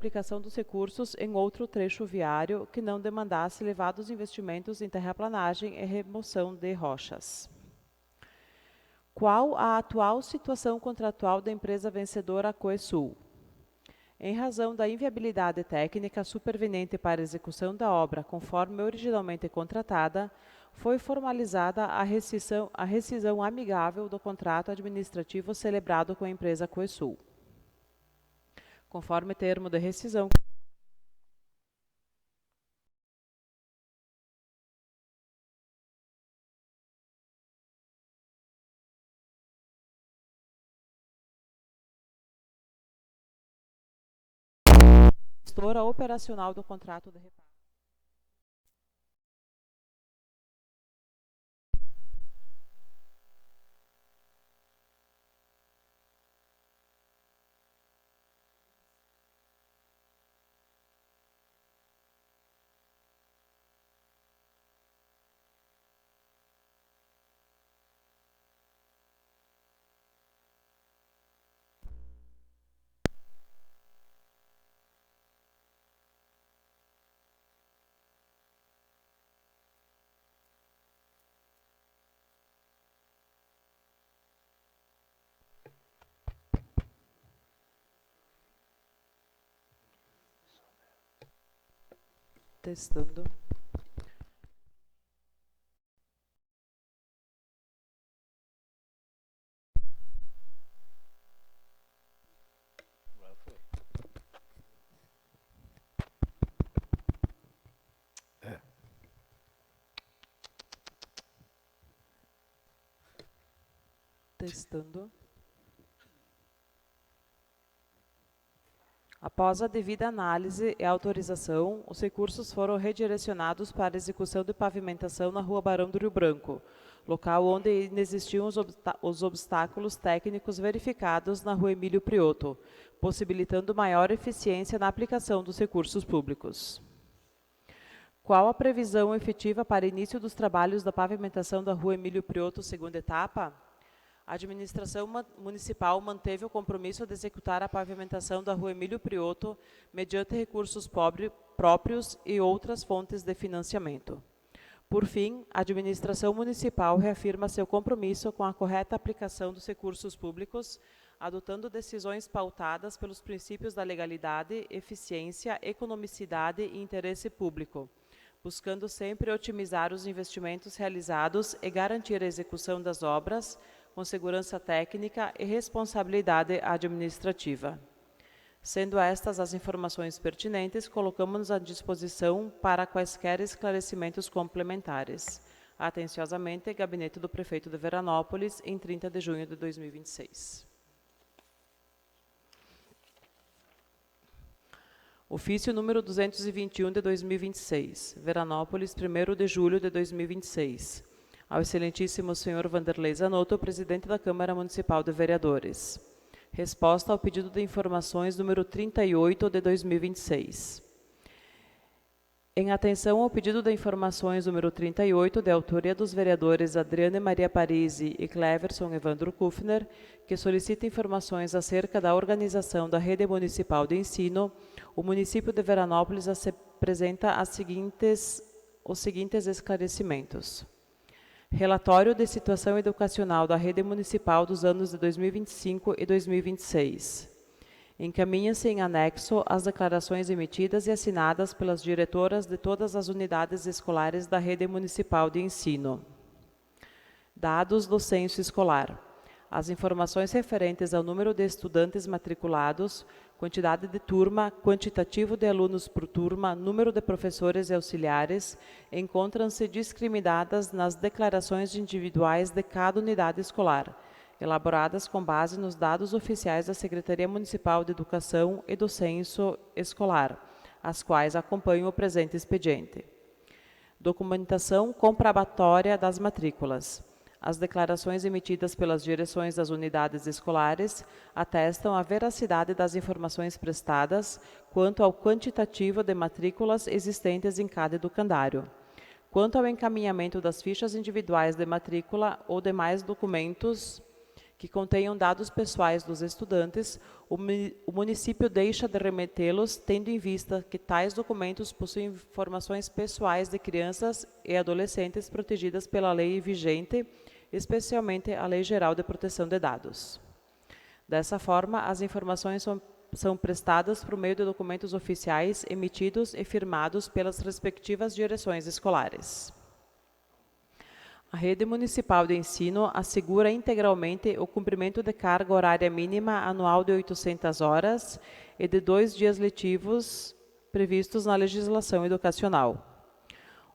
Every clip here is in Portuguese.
aplicação dos recursos em outro trecho viário que não demandasse elevados investimentos em terraplanagem e remoção de rochas. Qual a atual situação contratual da empresa vencedora Coesul? Em razão da inviabilidade técnica superveniente para a execução da obra conforme originalmente contratada, foi formalizada a rescisão amigável do contrato administrativo celebrado com a empresa Coesul. Conforme termo de rescisão gestora operacional do contrato de reparo. Testando. Testando. Após a devida análise e autorização, os recursos foram redirecionados para a execução de pavimentação na Rua Barão do Rio Branco, local onde inexistiam os obstáculos técnicos verificados na Rua Emílio Prioto, possibilitando maior eficiência na aplicação dos recursos públicos. Qual a previsão efetiva para início dos trabalhos da pavimentação da Rua Emílio Prioto, segunda etapa? A administração municipal manteve o compromisso de executar a pavimentação da Rua Emílio Prioto mediante recursos próprios e outras fontes de financiamento. Por fim, a administração municipal reafirma seu compromisso com a correta aplicação dos recursos públicos, adotando decisões pautadas pelos princípios da legalidade, eficiência, economicidade e interesse público, buscando sempre otimizar os investimentos realizados e garantir a execução das obras com segurança técnica e responsabilidade administrativa. Sendo estas as informações pertinentes, colocamos-nos à disposição para quaisquer esclarecimentos complementares. Atenciosamente, Gabinete do Prefeito de Veranópolis, em 30 de junho de 2026. Ofício número 221 de 2026, Veranópolis, 1º de julho de 2026. Ao excelentíssimo senhor Vanderlei Zanotto, presidente da Câmara Municipal de Vereadores. Resposta ao pedido de informações número 38 de 2026. Em atenção ao pedido de informações número 38, de autoria dos vereadores Adriane Maria Parisi e Cleverson Evandro Kufner, que solicita informações acerca da organização da rede municipal de ensino, o município de Veranópolis apresenta os seguintes esclarecimentos. Relatório de situação educacional da rede municipal dos anos de 2025 e 2026. Encaminha-se em anexo as declarações emitidas e assinadas pelas diretoras de todas as unidades escolares da rede municipal de ensino. Dados do censo escolar. As informações referentes ao número de estudantes matriculados, quantidade de turma, quantitativo de alunos por turma, número de professores e auxiliares, encontram-se discriminadas nas declarações individuais de cada unidade escolar, elaboradas com base nos dados oficiais da Secretaria Municipal de Educação e do Censo Escolar, as quais acompanham o presente expediente. Documentação comprobatória das matrículas. As declarações emitidas pelas direções das unidades escolares atestam a veracidade das informações prestadas quanto ao quantitativo de matrículas existentes em cada educandário. Quanto ao encaminhamento das fichas individuais de matrícula ou demais documentos que contenham dados pessoais dos estudantes, o município deixa de remetê-los, tendo em vista que tais documentos possuem informações pessoais de crianças e adolescentes protegidas pela lei vigente, especialmente a Lei Geral de Proteção de Dados. Dessa forma, as informações são prestadas por meio de documentos oficiais emitidos e firmados pelas respectivas direções escolares. A rede municipal de ensino assegura integralmente o cumprimento de carga horária mínima anual de 800 horas e de 2 dias letivos previstos na legislação educacional.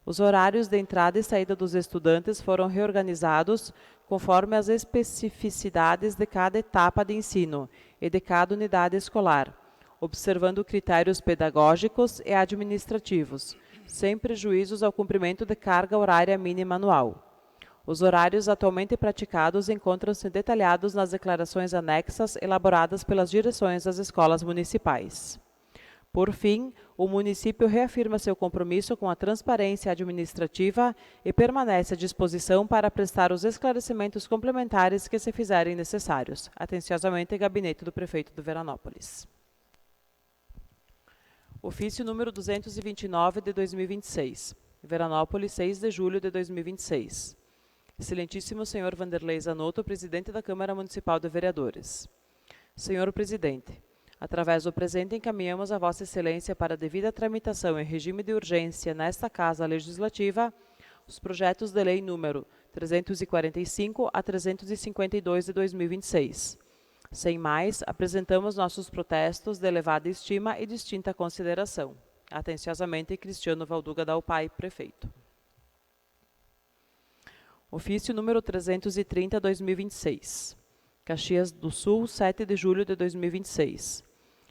Os horários de entrada e saída dos estudantes foram reorganizados conforme as especificidades de cada etapa de ensino e de cada unidade escolar, observando critérios pedagógicos e administrativos, sem prejuízos ao cumprimento de carga horária mínima anual. Os horários atualmente praticados encontram-se detalhados nas declarações anexas elaboradas pelas direções das escolas municipais. Por fim, o município reafirma seu compromisso com a transparência administrativa e permanece à disposição para prestar os esclarecimentos complementares que se fizerem necessários. Atenciosamente, Gabinete do Prefeito de Veranópolis. Ofício número 229 de 2026. Veranópolis, 6 de julho de 2026. Excelentíssimo senhor Vanderlei Zanotto, presidente da Câmara Municipal de Vereadores. Senhor presidente, através do presente encaminhamos a Vossa Excelência para a devida tramitação em regime de urgência nesta Casa Legislativa os projetos de lei número 345 a 352 de 2026. Sem mais, apresentamos nossos protestos de elevada estima e distinta consideração. Atenciosamente, Cristiano Valduga Dalpai, prefeito. Ofício número 330/2026. Caxias do Sul, 7 de julho de 2026.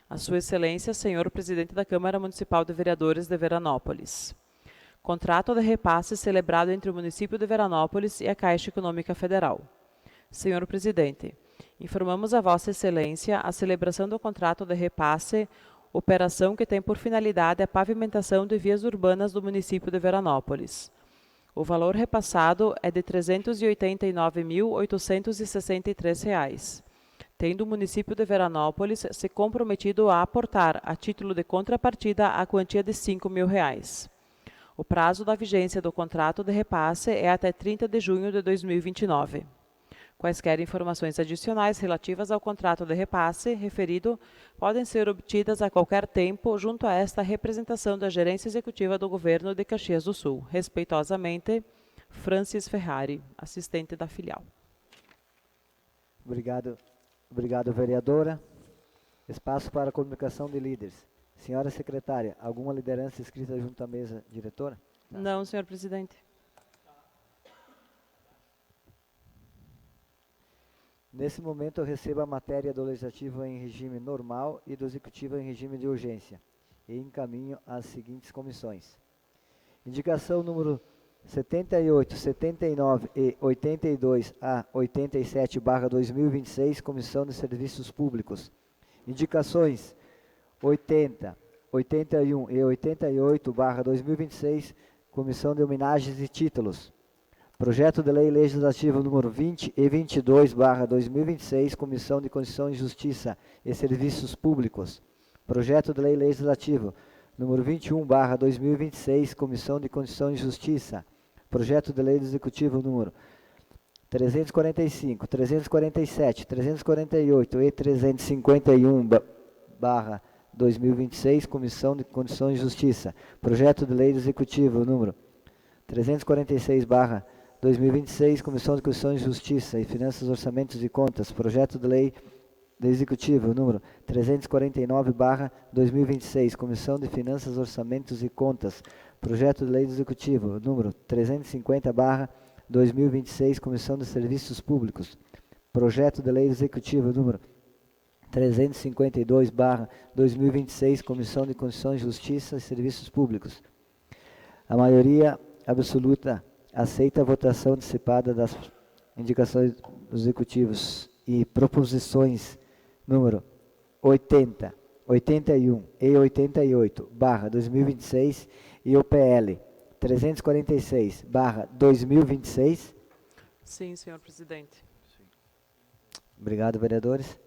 A Sua Excelência, senhor presidente da Câmara Municipal de Vereadores de Veranópolis. Contrato de repasse celebrado entre o município de Veranópolis e a Caixa Econômica Federal. Senhor presidente, informamos a Vossa Excelência a celebração do contrato de repasse, operação que tem por finalidade a pavimentação de vias urbanas do município de Veranópolis. O valor repassado é de R$ 389.863, tendo o município de Veranópolis se comprometido a aportar, a título de contrapartida, a quantia de R$ 5.000. O prazo da vigência do contrato de repasse é até 30 de junho de 2029. Quaisquer informações adicionais relativas ao contrato de repasse referido podem ser obtidas a qualquer tempo junto a esta representação da Gerência Executiva do Governo de Caxias do Sul. Respeitosamente, Francis Ferrari, assistente da filial. Obrigado, vereadora. Espaço para comunicação de líderes. Senhora secretária, alguma liderança inscrita junto à mesa diretora? Não, senhor presidente. Nesse momento, eu recebo a matéria do Legislativo em regime normal e do Executivo em regime de urgência e encaminho às seguintes comissões. Indicação número 78, 79 e 82 a 87/2026, Comissão de Serviços Públicos. Indicações 80, 81 e 88/2026, Comissão de Homenagens e Títulos. Projeto de Lei Legislativo número 20 e 22/2026, Comissão de Constituição e Justiça e Serviços Públicos. Projeto de Lei Legislativo número 21/2026, Comissão de Constituição e Justiça. Projeto de Lei Executivo número 345, 347, 348 e 351/2026, Comissão de Constituição e Justiça. Projeto de Lei Executivo número 346/2026, Comissão de Constituição e Justiça e Finanças, Orçamentos e Contas. Projeto de Lei do Executivo número 349/2026, Comissão de Finanças, Orçamentos e Contas. Projeto de Lei do Executivo número 350/2026, Comissão de Serviços Públicos. Projeto de Lei Executivo número 352/2026, Comissão de Constituição e Justiça e Serviços Públicos. A maioria absoluta aceita a votação antecipada das indicações dos executivos e proposições número 80, 81 e 88/2026 e o PL 346/2026. Sim, senhor presidente. Obrigado, vereadores.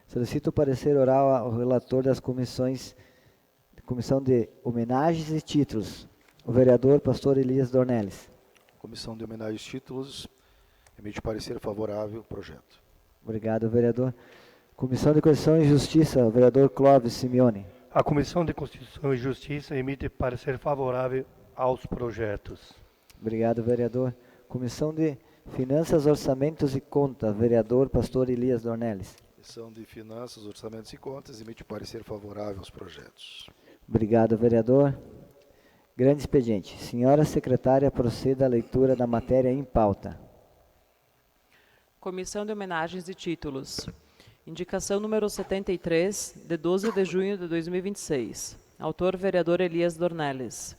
Solicito o parecer oral ao relator das Comissão de Homenagens e Títulos, o vereador Pastor Elias Dornelles. Comissão de Homenagens e Títulos emite parecer favorável ao projeto. Obrigado, vereador. Comissão de Constituição e Justiça, o vereador Clóvis Simeone. A Comissão de Constituição e Justiça emite parecer favorável aos projetos. Obrigado, vereador. Comissão de Finanças, Orçamentos e Contas, vereador Pastor Elias Dornelles. Comissão de Finanças, Orçamentos e Contas emite parecer favorável aos projetos. Obrigado, vereador. Grande expediente. Senhora secretária, proceda à leitura da matéria em pauta. Comissão de Homenagens e Títulos. Indicação número 73, de 12 de junho de 2026. Autor, vereador Elias Dornelles.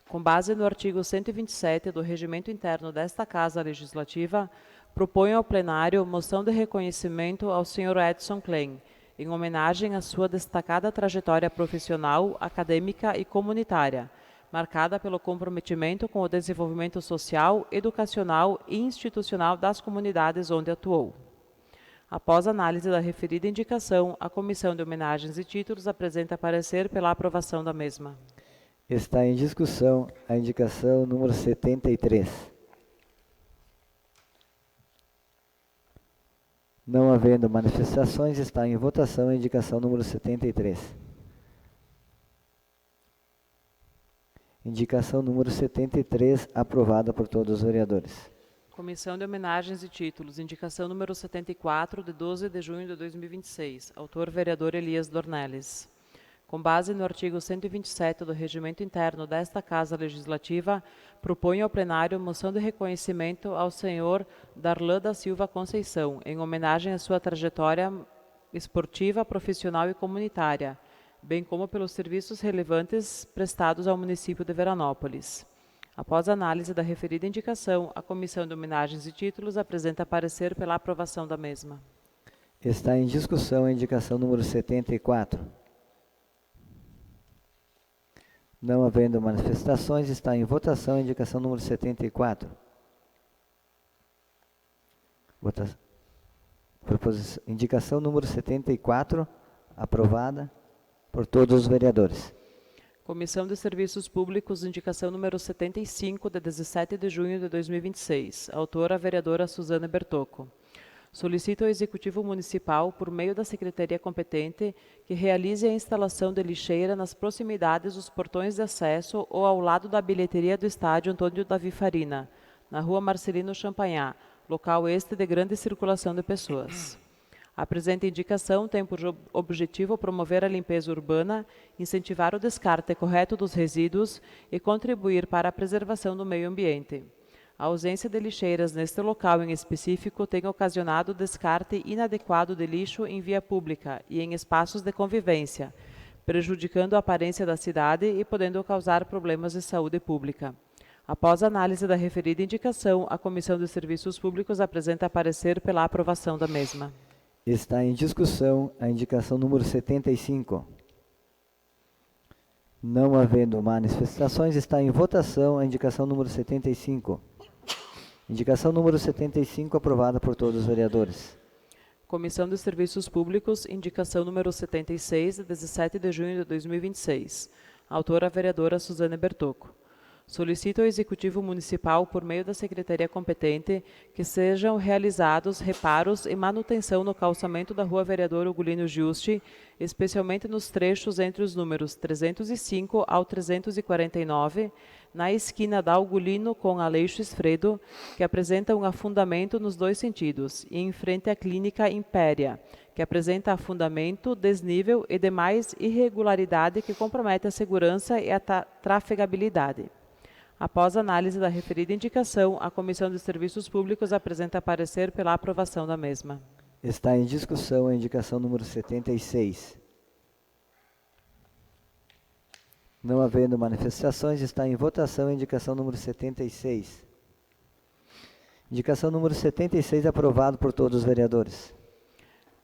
Com base no artigo 127 do Regimento Interno desta Casa Legislativa, proponho ao plenário moção de reconhecimento ao Sr. Edson Klein, em homenagem à sua destacada trajetória profissional, acadêmica e comunitária, marcada pelo comprometimento com o desenvolvimento social, educacional e institucional das comunidades onde atuou. Após análise da referida indicação, a Comissão de Homenagens e Títulos apresenta parecer pela aprovação da mesma. Está em discussão a indicação número 73. Não havendo manifestações, está em votação a indicação número 73. Indicação número 73, aprovada por todos os vereadores. Comissão de Homenagens e Títulos. Indicação número 74, de 12 de junho de 2026. Autor, vereador Elias Dornelles. Com base no artigo 127 do Regimento Interno desta Casa Legislativa, proponho ao plenário moção de reconhecimento ao senhor Darlan da Silva Conceição, em homenagem à sua trajetória esportiva, profissional e comunitária, bem como pelos serviços relevantes prestados ao município de Veranópolis. Após análise da referida indicação, a Comissão de Homenagens e Títulos apresenta parecer pela aprovação da mesma. Está em discussão a indicação número 74. Não havendo manifestações, está em votação a indicação número 74. Indicação número 74, aprovada por todos os vereadores. Comissão de Serviços Públicos, indicação número 75, de 17 de junho de 2026. Autora, a vereadora Suzana Bertocco. Solicito ao Executivo Municipal, por meio da Secretaria competente, que realize a instalação de lixeira nas proximidades dos portões de acesso ou ao lado da bilheteria do estádio Antônio Davi Farina, na rua Marcelino Champagnat, local este de grande circulação de pessoas. A presente indicação tem por objetivo promover a limpeza urbana, incentivar o descarte correto dos resíduos e contribuir para a preservação do meio ambiente. A ausência de lixeiras neste local em específico tem ocasionado descarte inadequado de lixo em via pública e em espaços de convivência, prejudicando a aparência da cidade e podendo causar problemas de saúde pública. Após a análise da referida indicação, a Comissão de Serviços Públicos apresenta parecer pela aprovação da mesma. Está em discussão a indicação número 75. Não havendo manifestações, está em votação a indicação número 75. Indicação número 75, aprovada por todos os vereadores. Comissão de Serviços Públicos, indicação número 76, de 17 de junho de 2026. Autora, a vereadora Suzana Bertocco. Solicito ao Executivo Municipal, por meio da Secretaria competente, que sejam realizados reparos e manutenção no calçamento da Rua Vereador Ugolino Giusti, especialmente nos trechos entre os números 305 ao 349, na esquina da Ugolino com Aleixo Esfredo, que apresenta um afundamento nos dois sentidos, e em frente à Clínica Impéria, que apresenta afundamento, desnível e demais irregularidade que compromete a segurança e a trafegabilidade. Após análise da referida indicação, a Comissão de Serviços Públicos apresenta parecer pela aprovação da mesma. Está em discussão a indicação número 76. Não havendo manifestações, está em votação a indicação número 76. Indicação número 76, aprovado por todos os vereadores.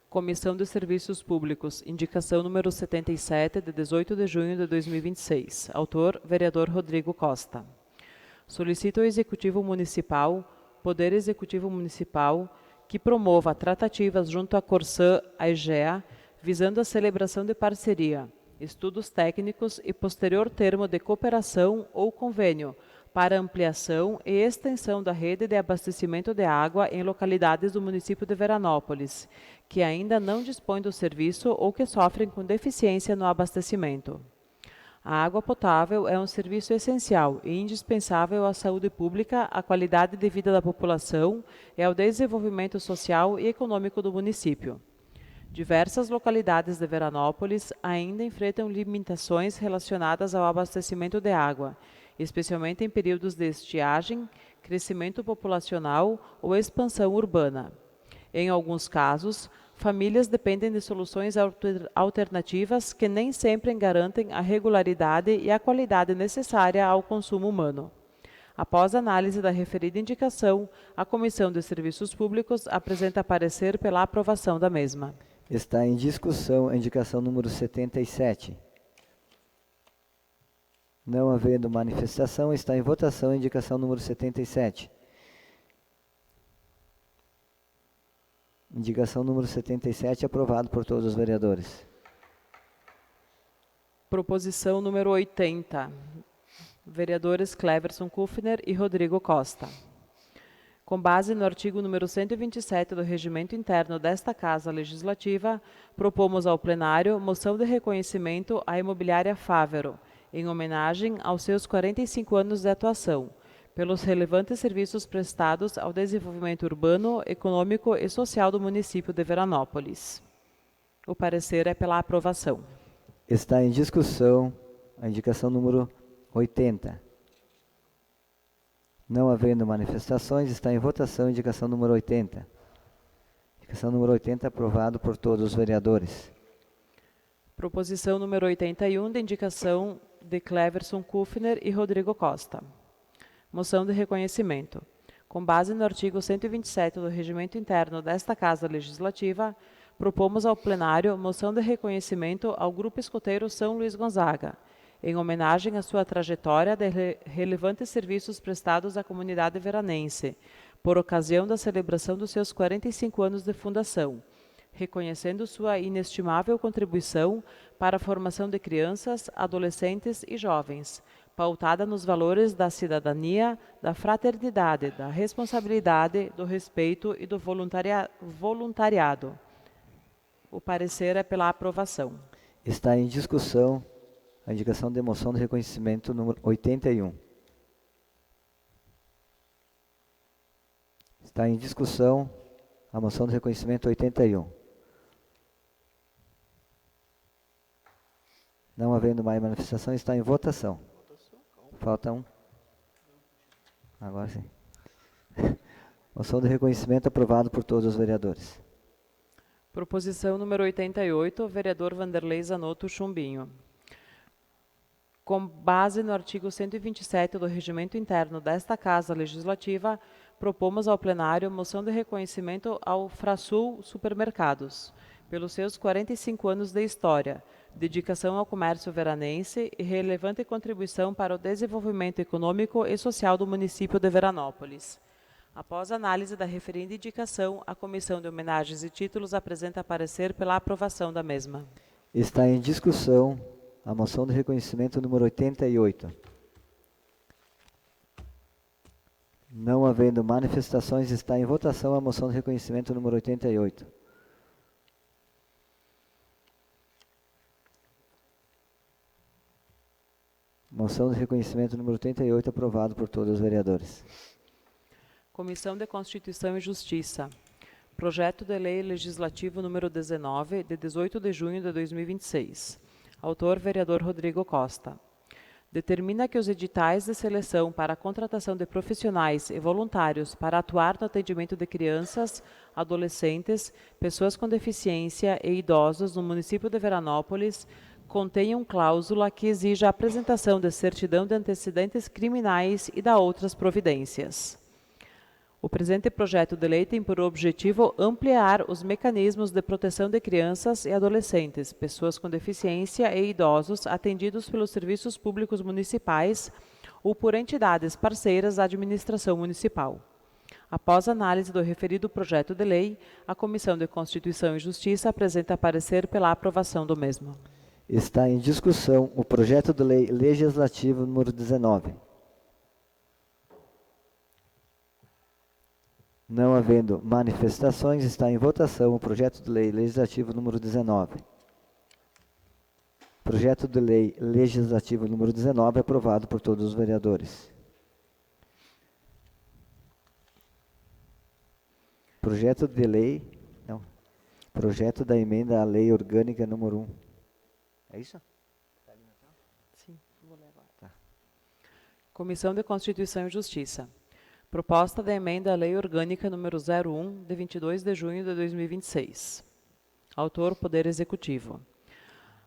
Comissão de Serviços Públicos, indicação número 77, de 18 de junho de 2026. Autor, vereador Rodrigo Costa. Solicito ao Executivo Municipal, Poder Executivo Municipal, que promova tratativas junto à Corsã, a Egea, visando a celebração de parceria, estudos técnicos e posterior termo de cooperação ou convênio para ampliação e extensão da rede de abastecimento de água em localidades do município de Veranópolis, que ainda não dispõem do serviço ou que sofrem com deficiência no abastecimento. A água potável é um serviço essencial e indispensável à saúde pública, à qualidade de vida da população e ao desenvolvimento social e econômico do município. Diversas localidades de Veranópolis ainda enfrentam limitações relacionadas ao abastecimento de água, especialmente em períodos de estiagem, crescimento populacional ou expansão urbana. Em alguns casos, famílias dependem de soluções alternativas que nem sempre garantem a regularidade e a qualidade necessária ao consumo humano. Após análise da referida indicação, a Comissão de Serviços Públicos apresenta parecer pela aprovação da mesma. Está em discussão a indicação número 77. Não havendo manifestação, está em votação a indicação número 77. Indicação número 77, aprovado por todos os vereadores. Proposição número 80. Vereadores Cleverson Kufner e Rodrigo Costa. Com base no artigo número 127 do Regimento Interno desta Casa Legislativa, propomos ao plenário moção de reconhecimento à imobiliária Fávero, em homenagem aos seus 45 anos de atuação, pelos relevantes serviços prestados ao desenvolvimento urbano, econômico e social do município de Veranópolis. O parecer é pela aprovação. Está em discussão a indicação número 80. Não havendo manifestações, está em votação a indicação número 80. Indicação número 80, aprovado por todos os vereadores. Proposição número 81, de indicação de Cleverson Kufner e Rodrigo Costa. Moção de reconhecimento. Com base no artigo 127 do Regimento Interno desta Casa Legislativa, propomos ao plenário moção de reconhecimento ao Grupo Escoteiro São Luís Gonzaga, em homenagem à sua trajetória de relevantes serviços prestados à comunidade veranense, por ocasião da celebração dos seus 45 anos de fundação, reconhecendo sua inestimável contribuição para a formação de crianças, adolescentes e jovens, pautada nos valores da cidadania, da fraternidade, da responsabilidade, do respeito e do voluntariado. O parecer é pela aprovação. Está em discussão a indicação de moção de reconhecimento número 81. Está em discussão a moção de reconhecimento 81. Não havendo mais manifestação, está em votação. Falta um. Agora sim. Moção de reconhecimento aprovado por todos os vereadores. Proposição número 88, vereador Vanderlei Zanotto Chumbinho. Com base no artigo 127 do Regimento Interno desta Casa Legislativa, propomos ao plenário moção de reconhecimento ao Frasul Supermercados, pelos seus 45 anos de história, dedicação ao comércio veranense e relevante contribuição para o desenvolvimento econômico e social do município de Veranópolis. Após análise da referida indicação, a Comissão de Homenagens e Títulos apresenta parecer pela aprovação da mesma. Está em discussão a moção de reconhecimento número 88. Não havendo manifestações, está em votação a moção de reconhecimento número 88. Moção de reconhecimento número 88, aprovado por todos os vereadores. Comissão de Constituição e Justiça. Projeto de Lei Legislativo número 19, de 18 de junho de 2026. Autor, vereador Rodrigo Costa. Determina que os editais de seleção para a contratação de profissionais e voluntários para atuar no atendimento de crianças, adolescentes, pessoas com deficiência e idosos no município de Veranópolis contenham cláusula que exija a apresentação de certidão de antecedentes criminais e da outras providências. O presente projeto de lei tem por objetivo ampliar os mecanismos de proteção de crianças e adolescentes, pessoas com deficiência e idosos atendidos pelos serviços públicos municipais ou por entidades parceiras da administração municipal. Após análise do referido projeto de lei, a Comissão de Constituição e Justiça apresenta parecer pela aprovação do mesmo. Está em discussão o projeto de lei legislativo número 19. Não havendo manifestações, está em votação o projeto de lei legislativo número 19. Projeto de lei legislativo número 19 aprovado por todos os vereadores. Projeto de lei, não, projeto da emenda à lei orgânica número 1. É isso? Sim, vou ler agora. Tá. Comissão de Constituição e Justiça. Proposta da emenda à lei orgânica número 01, de 22 de junho de 2026. Autor, Poder Executivo.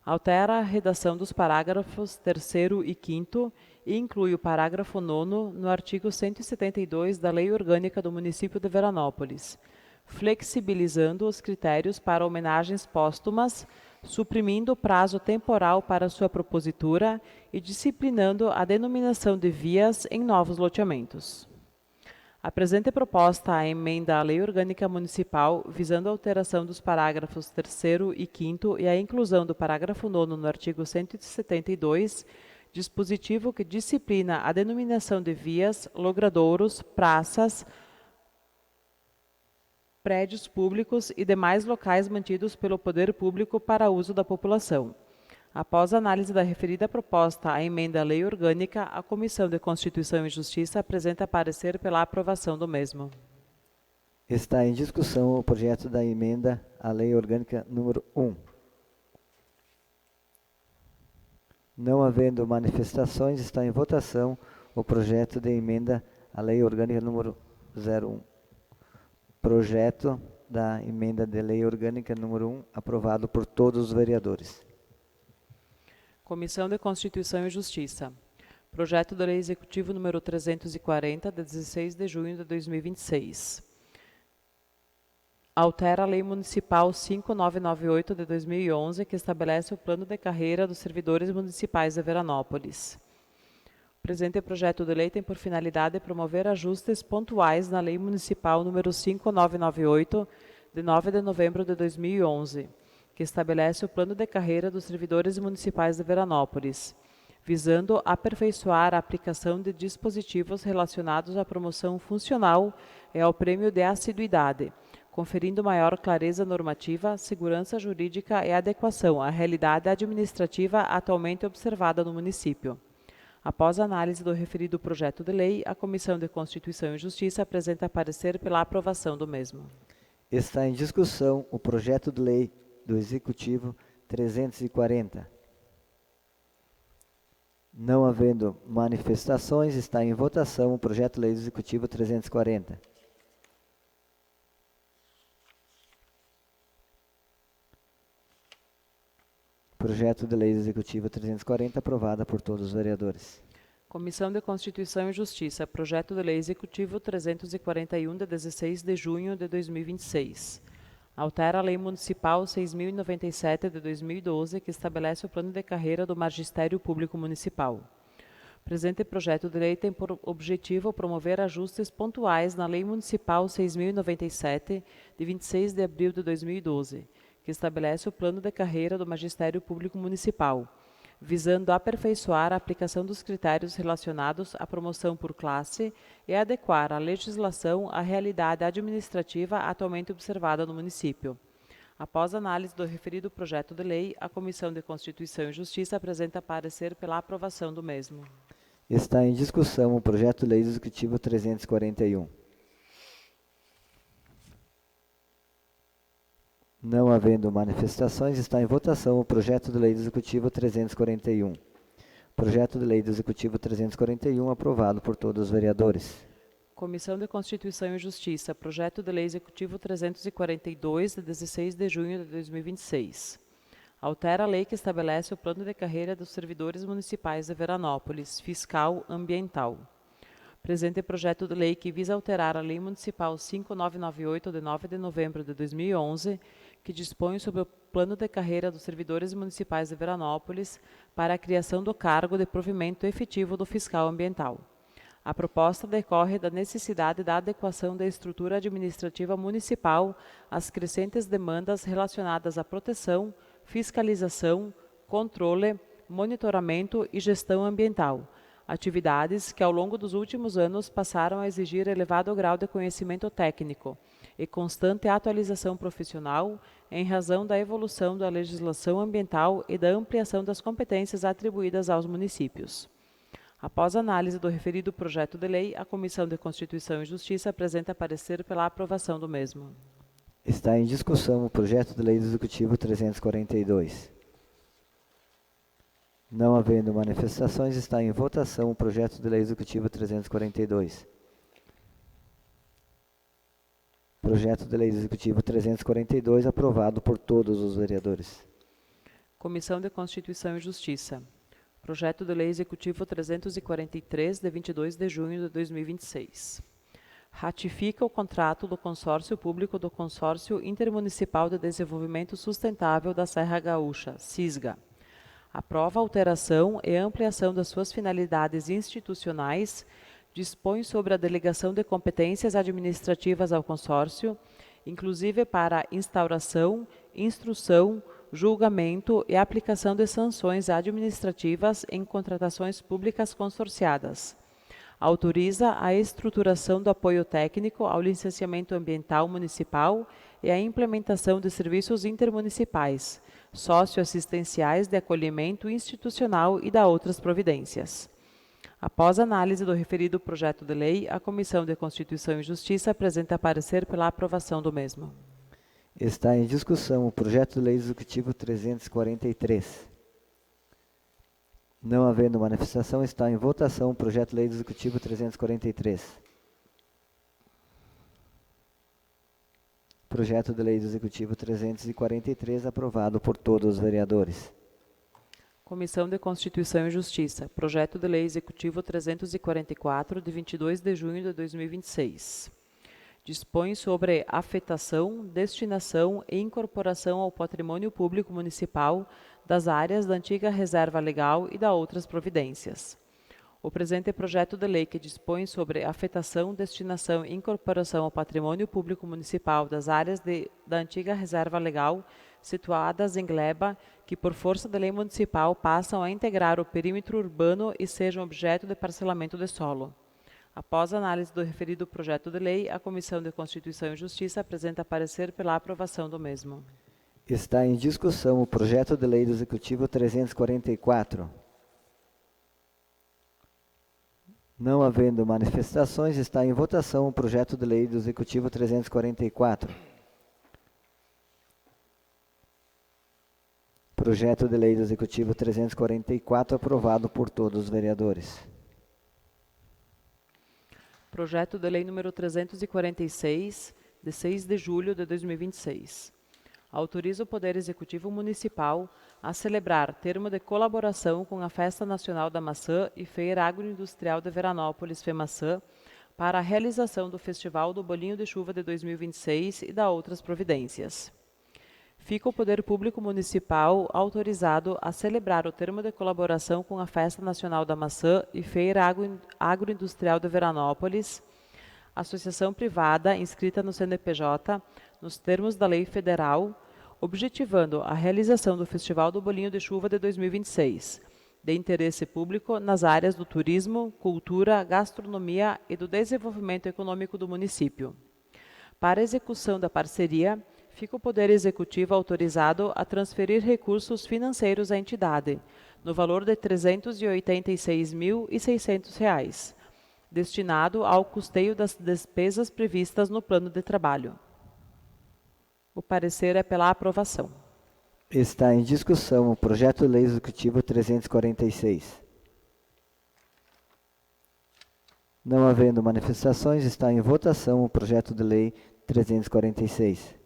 Altera a redação dos parágrafos 3º e 5º e inclui o parágrafo 9º no artigo 172 da Lei Orgânica do Município de Veranópolis, flexibilizando os critérios para homenagens póstumas, suprimindo o prazo temporal para sua propositura e disciplinando a denominação de vias em novos loteamentos. A presente proposta à emenda à Lei Orgânica Municipal, visando a alteração dos parágrafos 3º e 5º e a inclusão do parágrafo 9º no artigo 172, dispositivo que disciplina a denominação de vias, logradouros, praças, prédios públicos e demais locais mantidos pelo poder público para uso da população. Após a análise da referida proposta à emenda à lei orgânica, a Comissão de Constituição e Justiça apresenta parecer pela aprovação do mesmo. Está em discussão o projeto da emenda à lei orgânica número 1. Não havendo manifestações, está em votação o projeto de emenda à lei orgânica número 01. Projeto da emenda de lei orgânica número 1, aprovado por todos os vereadores. Comissão de Constituição e Justiça. Projeto de Lei Executivo número 340, de 16 de junho de 2026. Altera a Lei Municipal 5998 de 2011, que estabelece o plano de carreira dos servidores municipais de Veranópolis. O presente projeto de lei tem por finalidade promover ajustes pontuais na Lei Municipal número 5998, de 9 de novembro de 2011, que estabelece o plano de carreira dos servidores municipais de Veranópolis, visando aperfeiçoar a aplicação de dispositivos relacionados à promoção funcional e ao prêmio de assiduidade, conferindo maior clareza normativa, segurança jurídica e adequação à realidade administrativa atualmente observada no município. Após a análise do referido projeto de lei, a Comissão de Constituição e Justiça apresenta parecer pela aprovação do mesmo. Está em discussão o projeto de lei do Executivo 340. Não havendo manifestações, está em votação o projeto de lei do Executivo 340. Projeto de lei do Executivo 340, aprovada por todos os vereadores. Comissão de Constituição e Justiça. Projeto de Lei Executivo 341, de 16 de junho de 2026. Altera a Lei Municipal 6.097 de 2012, que estabelece o plano de carreira do Magistério Público Municipal. O presente projeto de lei tem por objetivo promover ajustes pontuais na Lei Municipal 6.097, de 26 de abril de 2012, que estabelece o plano de carreira do Magistério Público Municipal, visando aperfeiçoar a aplicação dos critérios relacionados à promoção por classe e adequar a legislação à realidade administrativa atualmente observada no município. Após análise do referido projeto de lei, a Comissão de Constituição e Justiça apresenta parecer pela aprovação do mesmo. Está em discussão o projeto de lei do Executivo 341. Não havendo manifestações, está em votação o projeto de lei do Executivo 341. Projeto de lei do Executivo 341, aprovado por todos os vereadores. Comissão de Constituição e Justiça. Projeto de Lei Executivo 342, de 16 de junho de 2026. Altera a lei que estabelece o plano de carreira dos servidores municipais de Veranópolis, fiscal ambiental. Presente projeto de lei que visa alterar a Lei Municipal 5998, de 9 de novembro de 2011, que dispõe sobre o plano de carreira dos servidores municipais de Veranópolis para a criação do cargo de provimento efetivo do fiscal ambiental. A proposta decorre da necessidade da adequação da estrutura administrativa municipal às crescentes demandas relacionadas à proteção, fiscalização, controle, monitoramento e gestão ambiental, atividades que ao longo dos últimos anos passaram a exigir elevado grau de conhecimento técnico e constante atualização profissional em razão da evolução da legislação ambiental e da ampliação das competências atribuídas aos municípios. Após análise do referido projeto de lei, a Comissão de Constituição e Justiça apresenta parecer pela aprovação do mesmo. Está em discussão o projeto de lei do Executivo 342. Não havendo manifestações, está em votação o projeto de lei Executivo 342. Projeto de lei Executivo 342, aprovado por todos os vereadores. Comissão de Constituição e Justiça. Projeto de lei Executivo 343, de 22 de junho de 2026. Ratifica o contrato do Consórcio Público do Consórcio Intermunicipal de Desenvolvimento Sustentável da Serra Gaúcha, SISGA. Aprova a alteração e ampliação das suas finalidades institucionais, dispõe sobre a delegação de competências administrativas ao consórcio, inclusive para instauração, instrução, julgamento e aplicação de sanções administrativas em contratações públicas consorciadas. Autoriza a estruturação do apoio técnico ao licenciamento ambiental municipal e a implementação de serviços intermunicipais, socioassistenciais de acolhimento institucional e da outras providências. Após análise do referido projeto de lei, a Comissão de Constituição e Justiça apresenta parecer pela aprovação do mesmo. Está em discussão o projeto de lei Executivo 343. Não havendo manifestação, está em votação o projeto de lei Executivo 343. Projeto de lei do Executivo 343, aprovado por todos os vereadores. Comissão de Constituição e Justiça. Projeto de lei Executivo 344, de 22 de junho de 2026. Dispõe sobre afetação, destinação e incorporação ao patrimônio público municipal das áreas da antiga reserva legal e da outras providências. O presente projeto de lei que dispõe sobre afetação, destinação e incorporação ao patrimônio público municipal das áreas da antiga reserva legal situadas em gleba, que por força de lei municipal passam a integrar o perímetro urbano e sejam objeto de parcelamento de solo. Após análise do referido projeto de lei, a Comissão de Constituição e Justiça apresenta parecer pela aprovação do mesmo. Está em discussão o projeto de lei do Executivo 344. Não havendo manifestações, está em votação o projeto de lei do Executivo 344. Projeto de lei do Executivo 344, aprovado por todos os vereadores. Projeto de lei número 346, de 6 de julho de 2026. Autoriza o Poder Executivo Municipal a celebrar termo de colaboração com a Festa Nacional da Maçã e Feira Agroindustrial de Veranópolis, FEMAÇã, para a realização do Festival do Bolinho de Chuva de 2026 e da outras providências. Fica o Poder Público Municipal autorizado a celebrar o termo de colaboração com a Festa Nacional da Maçã e Feira Agroindustrial de Veranópolis, associação privada inscrita no CNPJ, nos termos da Lei Federal, objetivando a realização do Festival do Bolinho de Chuva de 2026, de interesse público nas áreas do turismo, cultura, gastronomia e do desenvolvimento econômico do município. Para a execução da parceria, fica o Poder Executivo autorizado a transferir recursos financeiros à entidade, no valor de R$ 386.600, destinado ao custeio das despesas previstas no plano de trabalho. O parecer é pela aprovação. Está em discussão o projeto de lei Executivo 346. Não havendo manifestações, está em votação o projeto de lei 346.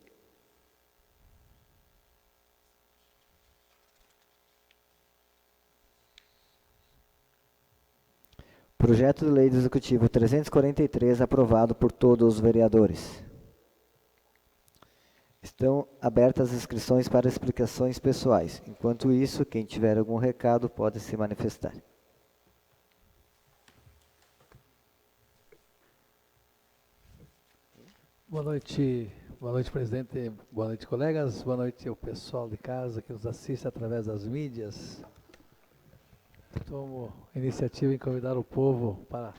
Projeto de lei do Executivo 343, aprovado por todos os vereadores. Estão abertas as inscrições para explicações pessoais. Enquanto isso, quem tiver algum recado pode se manifestar. Boa noite, presidente. Boa noite, colegas. Boa noite ao pessoal de casa que nos assiste através das mídias. Tomo iniciativa em convidar o povo para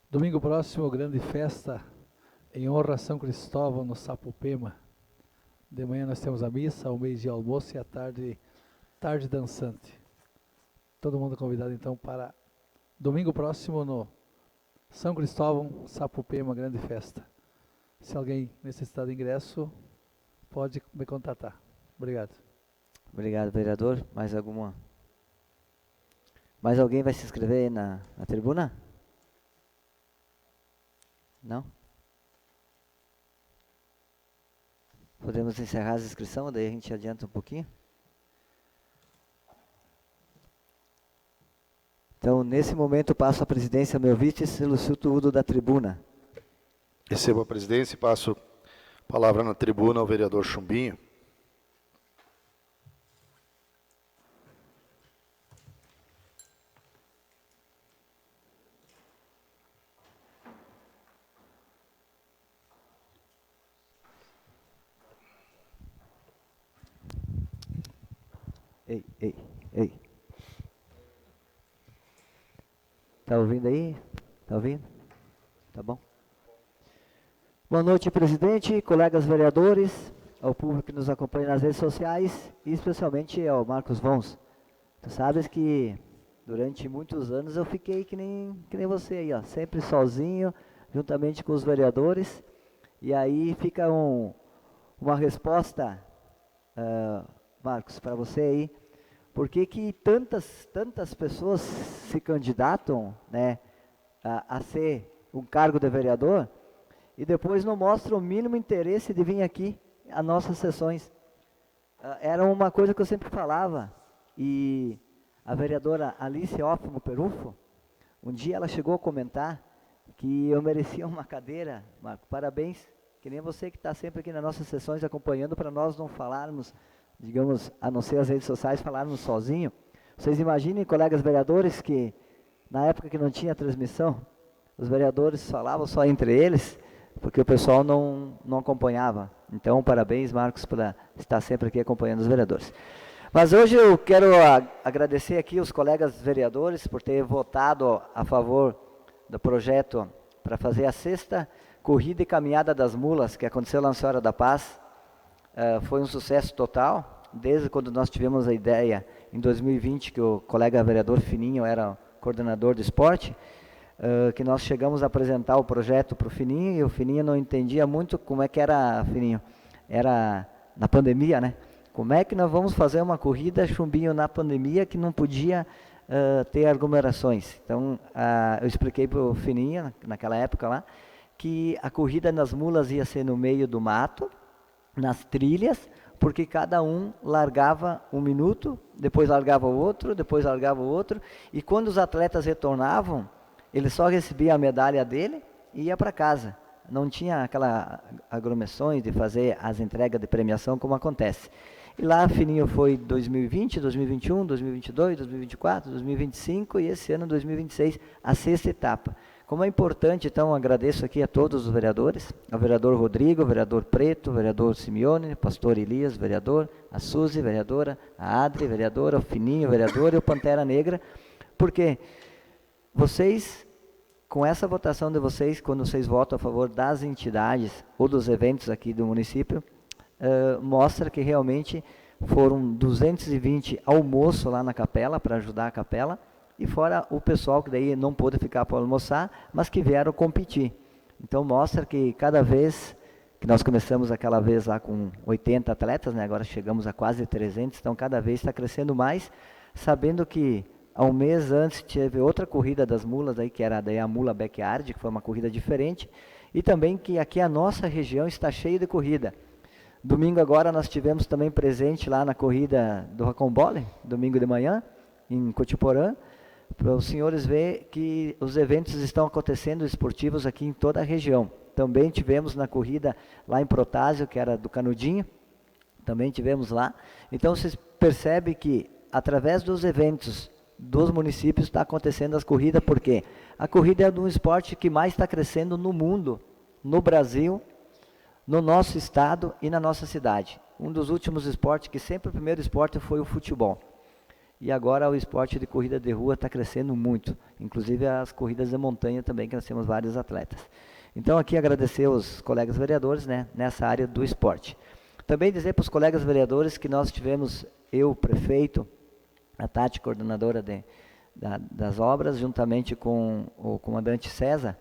domingo próximo, grande festa em honra a São Cristóvão no Sapopema. De manhã nós temos a missa, ao meio-dia almoço e à tarde dançante. Todo mundo convidado então para domingo próximo no São Cristóvão, Sapopema, grande festa. Se alguém necessitar de ingresso, pode me contatar. Obrigado. Obrigado, vereador. Mais alguém vai se inscrever na tribuna? Não? Podemos encerrar as inscrições, daí a gente adianta um pouquinho. Então, nesse momento, passo a presidência ao meu vice, Lúcio Tudo, da tribuna. Recebo a presidência e passo a palavra na tribuna ao vereador Chumbinho. Ei. Tá ouvindo aí? Tá ouvindo? Tá bom? Boa noite, presidente, colegas vereadores, ao público que nos acompanha nas redes sociais e especialmente ao Marcos Vons. Tu sabes que durante muitos anos eu fiquei que nem você aí, ó, sempre sozinho, juntamente com os vereadores, e aí fica uma resposta, Marcos, para você aí. Por que tantas pessoas se candidatam, né, a ser um cargo de vereador e depois não mostram o mínimo interesse de vir aqui às nossas sessões? Era uma coisa que eu sempre falava, e a vereadora Alice Ófimo Perufo, um dia ela chegou a comentar que eu merecia uma cadeira. Marco, parabéns, que nem você que está sempre aqui nas nossas sessões acompanhando, para nós não falarmos, digamos, a não ser as redes sociais, falarmos sozinho. Vocês imaginem, colegas vereadores, que na época que não tinha transmissão, os vereadores falavam só entre eles, porque o pessoal não acompanhava. Então, parabéns, Marcos, por estar sempre aqui acompanhando os vereadores. Mas hoje eu quero agradecer aqui os colegas vereadores por ter votado a favor do projeto para fazer a 6ª corrida e caminhada das mulas, que aconteceu lá na Senhora da Paz. Foi um sucesso total, desde quando nós tivemos a ideia, em 2020, que o colega vereador Fininho era coordenador de esporte, que nós chegamos a apresentar o projeto para o Fininho, e o Fininho não entendia muito como é que era, Fininho, era na pandemia, né? Como é que nós vamos fazer uma corrida, Chumbinho, na pandemia, que não podia ter aglomerações? Então, eu expliquei para o Fininho, naquela época lá, que a corrida nas mulas ia ser no meio do mato, nas trilhas, porque cada um largava 1 minuto, depois largava o outro, depois largava o outro, e quando os atletas retornavam, ele só recebia a medalha dele e ia para casa. Não tinha aquela aglomerações de fazer as entregas de premiação como acontece. E lá, Fininho, foi 2020, 2021, 2022, 2024, 2025 e esse ano, 2026, a 6ª etapa. Como é importante, então, agradeço aqui a todos os vereadores, ao vereador Rodrigo, vereador Preto, vereador Simeone, pastor Elias, vereador, a Suzy, vereadora, a Adri, vereadora, o Fininho, vereador, e o Pantera Negra, porque vocês, com essa votação de vocês, quando vocês votam a favor das entidades ou dos eventos aqui do município, mostra que realmente foram 220 almoços lá na capela, para ajudar a capela, e fora o pessoal que daí não pôde ficar para almoçar, mas que vieram competir. Então mostra que cada vez, que nós começamos aquela vez lá com 80 atletas, né, agora chegamos a quase 300, então cada vez está crescendo mais, sabendo que há um mês antes teve outra corrida das mulas, aí, que era daí a Mula Backyard, que foi uma corrida diferente, e também que aqui a nossa região está cheia de corrida. Domingo agora nós tivemos também presente lá na corrida do Raccombole, domingo de manhã, em Cotiporã, para os senhores verem que os eventos estão acontecendo esportivos aqui em toda a região. Também tivemos na corrida lá em Protásio, que era do Canudinho, também tivemos lá. Então vocês percebem que através dos eventos dos municípios está acontecendo as corridas, porque a corrida é um esporte que mais está crescendo no mundo, no Brasil no nosso estado e na nossa cidade. Um dos últimos esportes, que sempre o primeiro esporte foi o futebol. E agora o esporte de corrida de rua está crescendo muito, inclusive as corridas de montanha também, que nós temos vários atletas. Então aqui agradecer aos colegas vereadores, né, nessa área do esporte. Também dizer para os colegas vereadores que nós tivemos, eu, prefeito, a Tati, coordenadora das obras, juntamente com o comandante César,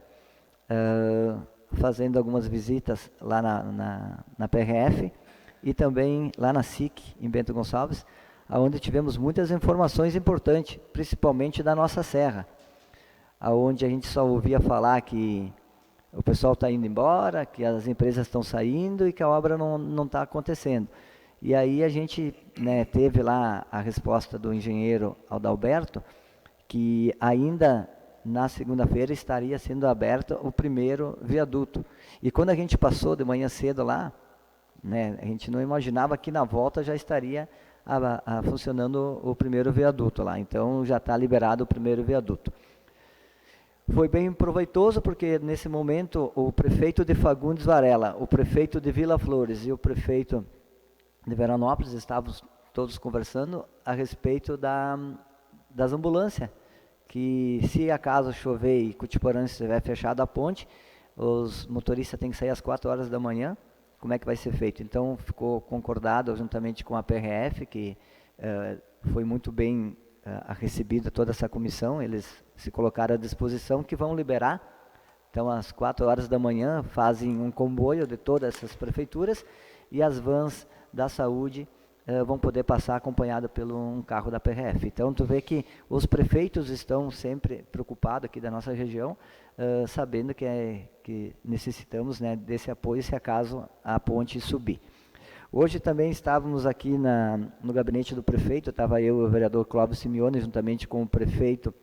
fazendo algumas visitas lá na PRF e também lá na SIC, em Bento Gonçalves, onde tivemos muitas informações importantes, principalmente da nossa serra, onde a gente só ouvia falar que o pessoal está indo embora, que as empresas estão saindo e que a obra não está acontecendo. E aí a gente, né, teve lá a resposta do engenheiro Adalberto, que ainda na segunda-feira estaria sendo aberto o primeiro viaduto. E quando a gente passou de manhã cedo lá, né, a gente não imaginava que na volta já estaria funcionando o primeiro viaduto lá. Então já está liberado o primeiro viaduto. Foi bem proveitoso porque nesse momento o prefeito de Fagundes Varela, o prefeito de Vila Flores e o prefeito de Veranópolis estávamos todos conversando a respeito das ambulâncias, que se acaso chover e Cutiporã estiver fechado a ponte, os motoristas têm que sair às 4 horas da manhã, como é que vai ser feito? Então ficou concordado juntamente com a PRF, que foi muito bem recebida toda essa comissão, eles se colocaram à disposição que vão liberar. Então às 4 horas da manhã fazem um comboio de todas essas prefeituras e as vans da saúde vão poder passar acompanhada por um carro da PRF. Então tu vê que os prefeitos estão sempre preocupados aqui da nossa região, sabendo que necessitamos, né, desse apoio se acaso a ponte subir. Hoje também estávamos aqui no gabinete do prefeito, estava eu e o vereador Clóvis Simeone, juntamente com o prefeito,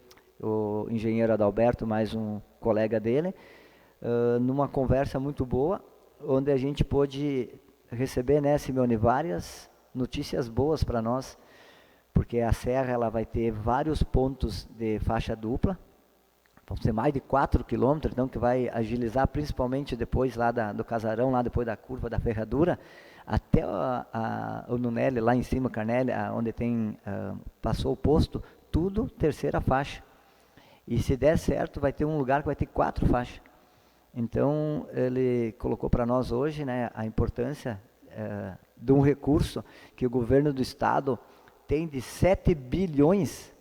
o engenheiro Adalberto, mais um colega dele, numa conversa muito boa, onde a gente pôde receber, né, Simeone, várias notícias boas para nós, porque a serra ela vai ter vários pontos de faixa dupla, vão ser mais de 4 quilômetros, então que vai agilizar principalmente depois lá do casarão, lá depois da curva da ferradura, até o Nunelli, lá em cima, Carnelli, onde passou o posto, tudo terceira faixa. E se der certo, vai ter um lugar que vai ter 4 faixas. Então, ele colocou para nós hoje, né, a importância de um recurso que o governo do estado tem de 7 bilhões,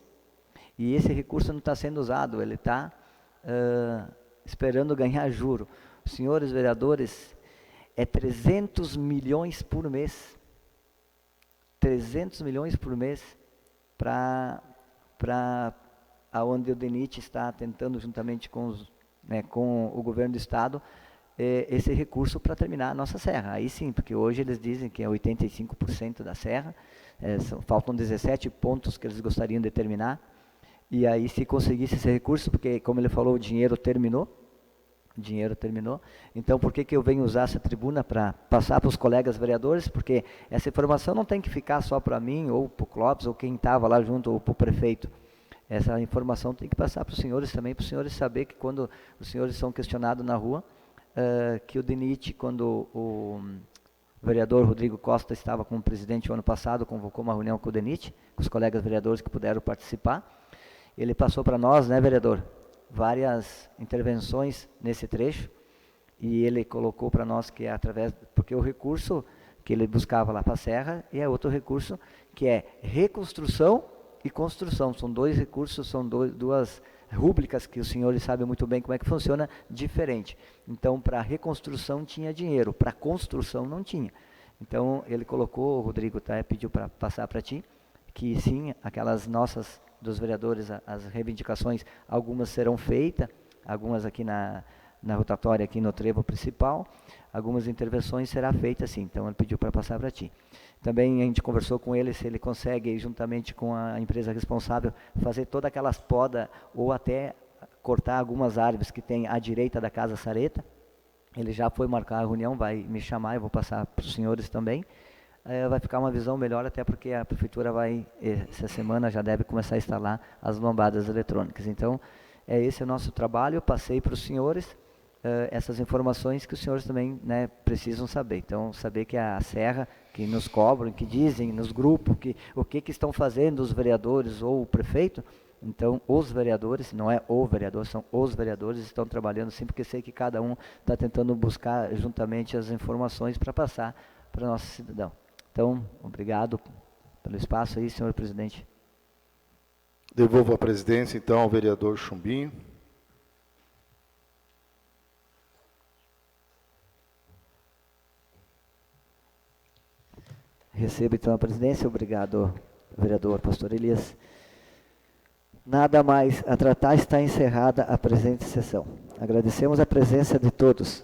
e esse recurso não está sendo usado, ele está esperando ganhar juro. Senhores vereadores, é 300 milhões por mês. 300 milhões por mês para onde o DENIT está tentando, juntamente com o governo do estado, esse recurso para terminar a nossa serra. Aí sim, porque hoje eles dizem que é 85% da serra, faltam 17 pontos que eles gostariam de terminar, e aí se conseguisse esse recurso, porque como ele falou, o dinheiro terminou, então por que eu venho usar essa tribuna para passar para os colegas vereadores? Porque essa informação não tem que ficar só para mim, ou para o Clóvis, ou quem estava lá junto, ou para o prefeito. Essa informação tem que passar para os senhores também, para os senhores saber que quando os senhores são questionados na rua, que o DENIT, quando o vereador Rodrigo Costa estava como presidente o ano passado, convocou uma reunião com o DENIT, com os colegas vereadores que puderam participar, ele passou para nós, né, vereador, várias intervenções nesse trecho, e ele colocou para nós que é através, porque o recurso que ele buscava lá para a serra é outro recurso que é reconstrução e construção, são 2 recursos, são duas rúbricas que os senhores sabem muito bem como é que funciona, diferente. Então para reconstrução tinha dinheiro, para construção não tinha. Então ele colocou, o Rodrigo pediu para passar para ti, que sim, aquelas nossas dos vereadores, as reivindicações, algumas serão feitas, algumas aqui na rotatória, aqui no trevo principal, algumas intervenções será feita sim, então ele pediu para passar para ti. Também a gente conversou com ele se ele consegue, juntamente com a empresa responsável, fazer todas aquelas podas, ou até cortar algumas árvores que tem à direita da Casa Sareta. Ele já foi marcar a reunião, vai me chamar, eu vou passar para os senhores também. Vai ficar uma visão melhor, até porque a prefeitura vai, essa semana, já deve começar a instalar as lombadas eletrônicas. Então, esse é o nosso trabalho, eu passei para os senhores, essas informações que os senhores também, né, precisam saber. Então, saber que a Serra, que nos cobram, que dizem nos grupos o que estão fazendo os vereadores ou o prefeito. Então, os vereadores, não é o vereador, são os vereadores, estão trabalhando sim, porque sei que cada um está tentando buscar juntamente as informações para passar para o nosso cidadão. Então, obrigado pelo espaço aí, senhor presidente. Devolvo a presidência, então, ao vereador Chumbinho. Recebo então a presidência. Obrigado, vereador Pastor Elias. Nada mais a tratar, está encerrada a presente sessão. Agradecemos a presença de todos.